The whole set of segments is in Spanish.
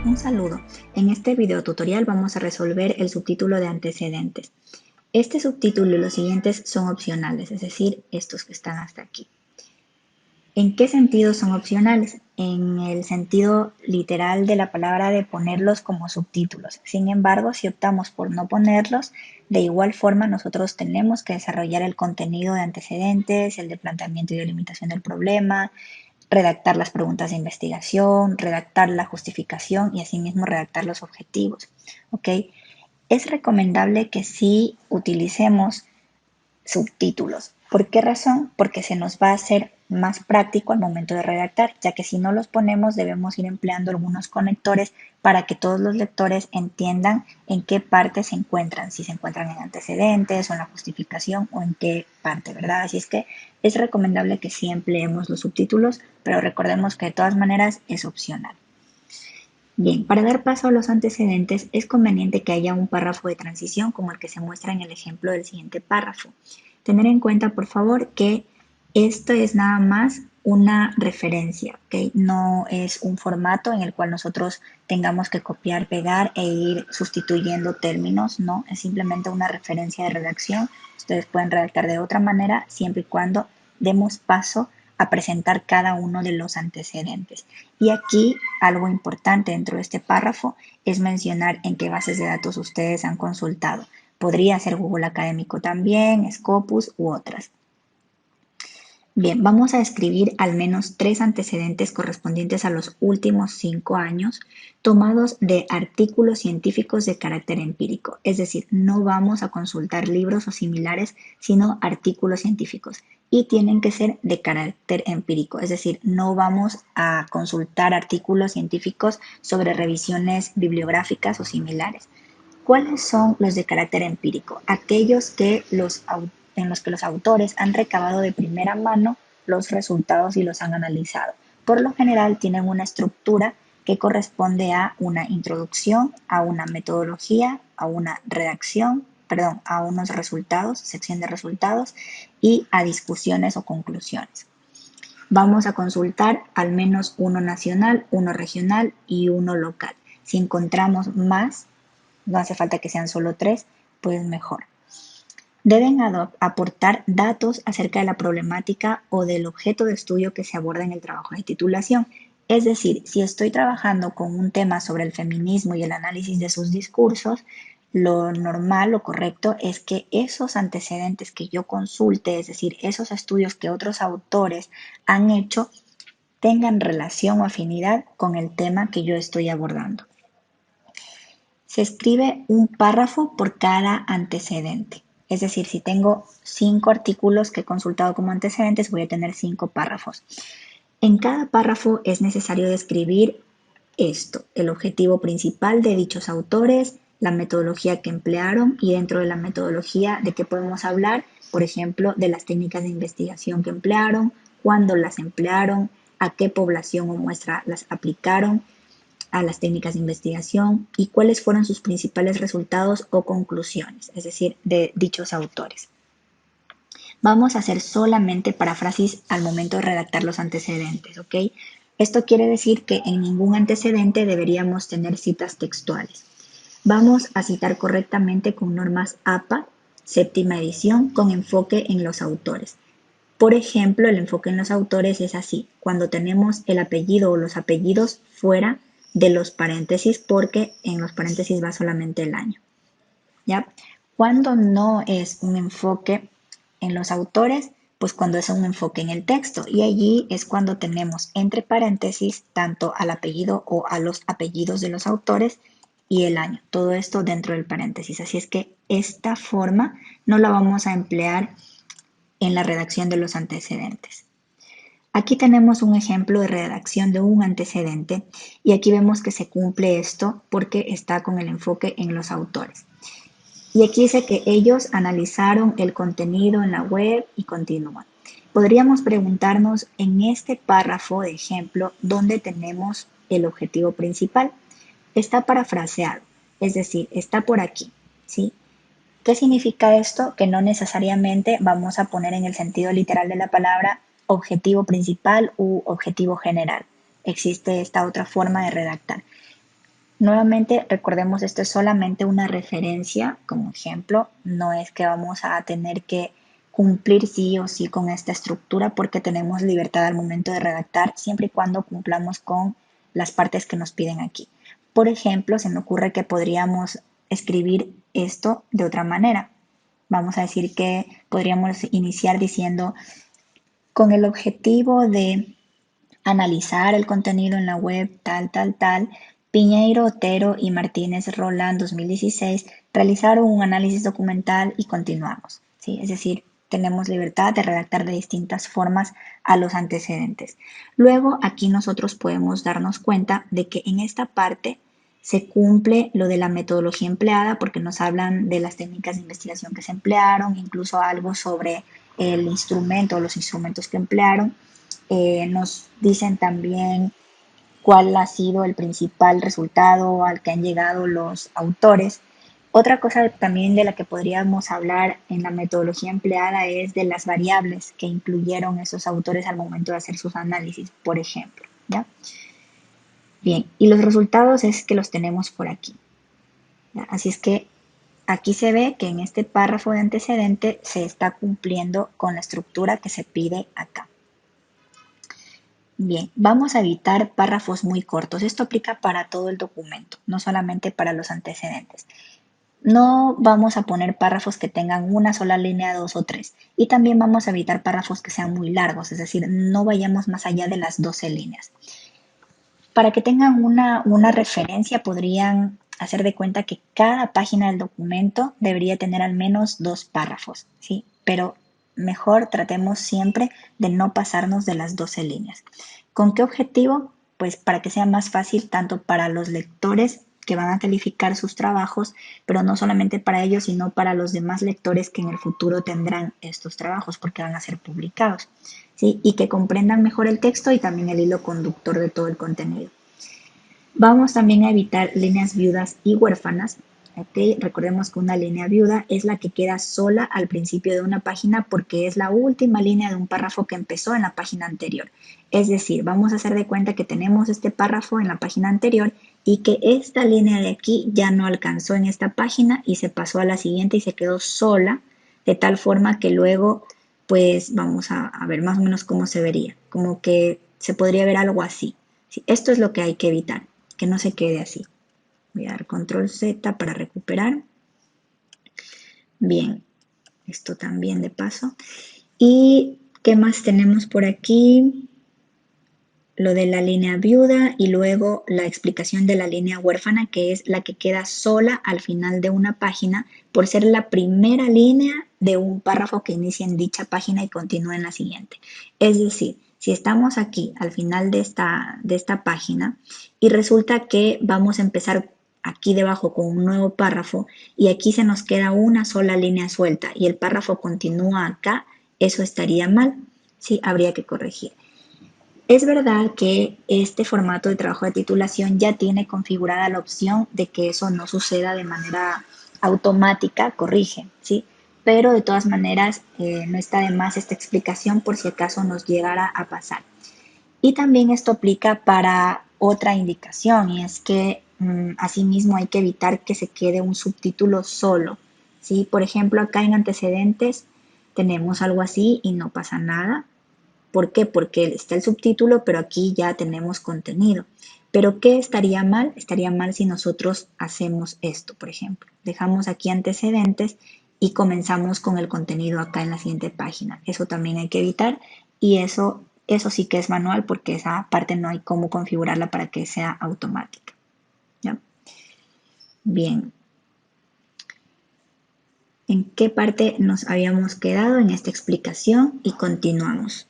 Un saludo. En este video tutorial vamos a resolver el subtítulo de antecedentes. Este subtítulo y los siguientes son opcionales, es decir, estos que están hasta aquí. ¿En qué sentido son opcionales? En el sentido literal de la palabra de ponerlos como subtítulos. Sin embargo, si optamos por no ponerlos, de igual forma nosotros tenemos que desarrollar el contenido de antecedentes, el de planteamiento y delimitación del problema, redactar las preguntas de investigación, redactar la justificación y asimismo redactar los objetivos. ¿Ok? Es recomendable que sí utilicemos subtítulos. ¿Por qué razón? Porque se nos va a hacer más práctico al momento de redactar, ya que si no los ponemos debemos ir empleando algunos conectores para que todos los lectores entiendan en qué parte se encuentran, si se encuentran en antecedentes o en la justificación o en qué parte, ¿verdad? Así es que es recomendable que sí empleemos los subtítulos, pero recordemos que de todas maneras es opcional. Bien, para dar paso a los antecedentes es conveniente que haya un párrafo de transición como el que se muestra en el ejemplo del siguiente párrafo. Tener en cuenta, por favor, que esto es nada más una referencia, ¿ok? No es un formato en el cual nosotros tengamos que copiar, pegar e ir sustituyendo términos, no, es simplemente una referencia de redacción. Ustedes pueden redactar de otra manera siempre y cuando demos paso a presentar cada uno de los antecedentes. Y aquí algo importante dentro de este párrafo es mencionar en qué bases de datos ustedes han consultado. Podría ser Google Académico también, Scopus u otras. Bien, vamos a escribir al menos 3 antecedentes correspondientes a los últimos 5 años tomados de artículos científicos de carácter empírico. Es decir, no vamos a consultar libros o similares, sino artículos científicos. Y tienen que ser de carácter empírico, es decir, no vamos a consultar artículos científicos sobre revisiones bibliográficas o similares. ¿Cuáles son los de carácter empírico? Aquellos que en los que los autores han recabado de primera mano los resultados y los han analizado. Por lo general tienen una estructura que corresponde a una introducción, a una metodología, a una redacción, perdón, a unos resultados, sección de resultados y a discusiones o conclusiones. Vamos a consultar al menos uno nacional, uno regional y uno local. Si encontramos más, no hace falta que sean solo 3, pues mejor. Deben aportar datos acerca de la problemática o del objeto de estudio que se aborda en el trabajo de titulación. Es decir, si estoy trabajando con un tema sobre el feminismo y el análisis de sus discursos, lo normal, lo correcto es que esos antecedentes que yo consulte, es decir, esos estudios que otros autores han hecho, tengan relación o afinidad con el tema que yo estoy abordando. Se escribe un párrafo por cada antecedente. Es decir, si tengo 5 artículos que he consultado como antecedentes, voy a tener 5 párrafos. En cada párrafo es necesario describir esto, el objetivo principal de dichos autores, la metodología que emplearon y dentro de la metodología de qué podemos hablar, por ejemplo, de las técnicas de investigación que emplearon, cuándo las emplearon, a qué población o muestra las aplicaron, a las técnicas de investigación y cuáles fueron sus principales resultados o conclusiones, es decir, de dichos autores. Vamos a hacer solamente paráfrasis al momento de redactar los antecedentes, ¿ok? Esto quiere decir que en ningún antecedente deberíamos tener citas textuales. Vamos a citar correctamente con normas APA, séptima edición, con enfoque en los autores. Por ejemplo, el enfoque en los autores es así, cuando tenemos el apellido o los apellidos fuera de los paréntesis, porque en los paréntesis va solamente el año. ¿Ya? Cuando no es un enfoque en los autores, pues cuando es un enfoque en el texto. Y allí es cuando tenemos entre paréntesis tanto al apellido o a los apellidos de los autores y el año. Todo esto dentro del paréntesis. Así es que esta forma no la vamos a emplear en la redacción de los antecedentes. Aquí tenemos un ejemplo de redacción de un antecedente y aquí vemos que se cumple esto porque está con el enfoque en los autores. Y aquí dice que ellos analizaron el contenido en la web y continúan. Podríamos preguntarnos en este párrafo de ejemplo dónde tenemos el objetivo principal. Está parafraseado, es decir, está por aquí, ¿sí? ¿Qué significa esto? Que no necesariamente vamos a poner en el sentido literal de la palabra objetivo principal u objetivo general. Existe esta otra forma de redactar. Nuevamente, recordemos, esto es solamente una referencia como ejemplo, no es que vamos a tener que cumplir sí o sí con esta estructura porque tenemos libertad al momento de redactar siempre y cuando cumplamos con las partes que nos piden aquí. Por ejemplo, se me ocurre que podríamos escribir esto de otra manera. Vamos a decir que podríamos iniciar diciendo con el objetivo de analizar el contenido en la web tal, Piñeiro, Otero y Martínez Roland 2016 realizaron un análisis documental y continuamos, ¿sí? Es decir, tenemos libertad de redactar de distintas formas a los antecedentes. Luego, aquí nosotros podemos darnos cuenta de que en esta parte se cumple lo de la metodología empleada porque nos hablan de las técnicas de investigación que se emplearon, incluso algo sobre el instrumento o los instrumentos que emplearon. Nos dicen también cuál ha sido el principal resultado al que han llegado los autores. Otra cosa también de la que podríamos hablar en la metodología empleada es de las variables que incluyeron esos autores al momento de hacer sus análisis, por ejemplo. ¿Ya? Bien, y los resultados es que los tenemos por aquí. ¿Ya? Así es que aquí se ve que en este párrafo de antecedente se está cumpliendo con la estructura que se pide acá. Bien, vamos a evitar párrafos muy cortos. Esto aplica para todo el documento, no solamente para los antecedentes. No vamos a poner párrafos que tengan una sola línea, dos o tres. Y también vamos a evitar párrafos que sean muy largos, es decir, no vayamos más allá de las 12 líneas. Para que tengan una referencia, podrían hacer de cuenta que cada página del documento debería tener al menos 2 párrafos, ¿sí? Pero mejor tratemos siempre de no pasarnos de las 12 líneas. ¿Con qué objetivo? Pues para que sea más fácil tanto para los lectores que van a calificar sus trabajos, pero no solamente para ellos, sino para los demás lectores que en el futuro tendrán estos trabajos porque van a ser publicados, ¿sí? Y que comprendan mejor el texto y también el hilo conductor de todo el contenido. Vamos también a evitar líneas viudas y huérfanas. ¿Okay? Recordemos que una línea viuda es la que queda sola al principio de una página porque es la última línea de un párrafo que empezó en la página anterior. Es decir, vamos a hacer de cuenta que tenemos este párrafo en la página anterior y que esta línea de aquí ya no alcanzó en esta página y se pasó a la siguiente y se quedó sola, de tal forma que luego, pues vamos a ver más o menos cómo se vería, como que se podría ver algo así. Sí, esto es lo que hay que evitar, que no se quede así. Voy a dar control Z para recuperar. Bien, esto también de paso. ¿Y qué más tenemos por aquí? Lo de la línea viuda y luego la explicación de la línea huérfana, que es la que queda sola al final de una página por ser la primera línea de un párrafo que inicia en dicha página y continúa en la siguiente. Es decir, si estamos aquí al final de esta página y resulta que vamos a empezar aquí debajo con un nuevo párrafo y aquí se nos queda una sola línea suelta y el párrafo continúa acá, eso estaría mal, sí, habría que corregir. Es verdad que este formato de trabajo de titulación ya tiene configurada la opción de que eso no suceda de manera automática, corrige, ¿sí? Pero de todas maneras no está de más esta explicación por si acaso nos llegara a pasar. Y también esto aplica para otra indicación y es que asimismo hay que evitar que se quede un subtítulo solo, ¿sí? Por ejemplo, acá en antecedentes tenemos algo así y no pasa nada. ¿Por qué? Porque está el subtítulo, pero aquí ya tenemos contenido. ¿Pero qué estaría mal? Estaría mal si nosotros hacemos esto, por ejemplo. Dejamos aquí antecedentes y comenzamos con el contenido acá en la siguiente página. Eso también hay que evitar y eso sí que es manual porque esa parte no hay cómo configurarla para que sea automática. ¿Ya? Bien. ¿En qué parte nos habíamos quedado en esta explicación? Y continuamos.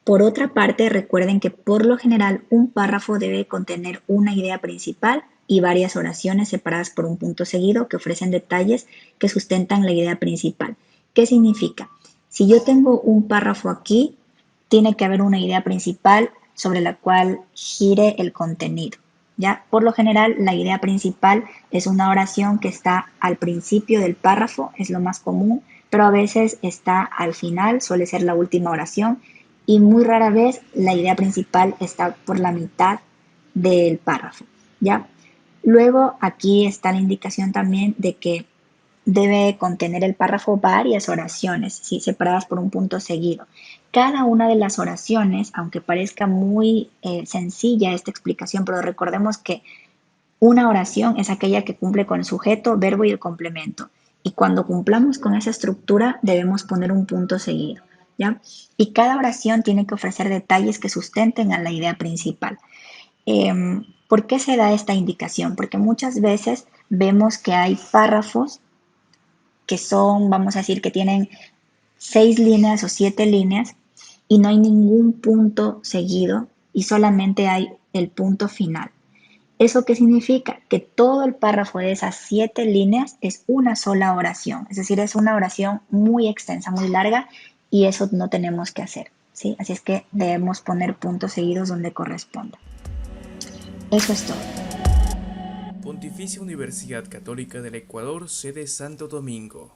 Por otra parte, recuerden que por lo general un párrafo debe contener una idea principal y varias oraciones separadas por un punto seguido que ofrecen detalles que sustentan la idea principal. ¿Qué significa? Si yo tengo un párrafo aquí, tiene que haber una idea principal sobre la cual gire el contenido. ¿Ya? Por lo general, la idea principal es una oración que está al principio del párrafo, es lo más común, pero a veces está al final, suele ser la última oración, y muy rara vez la idea principal está por la mitad del párrafo, ¿ya? Luego aquí está la indicación también de que debe contener el párrafo varias oraciones, ¿sí? Separadas por un punto seguido. Cada una de las oraciones, aunque parezca muy sencilla esta explicación, pero recordemos que una oración es aquella que cumple con el sujeto, verbo y el complemento. Y cuando cumplamos con esa estructura, debemos poner un punto seguido, ¿ya? Y cada oración tiene que ofrecer detalles que sustenten a la idea principal. ¿Por qué se da esta indicación? Porque muchas veces vemos que hay párrafos que son, vamos a decir, que tienen 6 líneas o 7 líneas y no hay ningún punto seguido y solamente hay el punto final. ¿Eso qué significa? Que todo el párrafo de esas 7 líneas es una sola oración, es decir, es una oración muy extensa, muy larga y eso no tenemos que hacer, ¿sí? Así es que debemos poner puntos seguidos donde corresponda. Eso es todo. Pontificia Universidad Católica del Ecuador, sede Santo Domingo.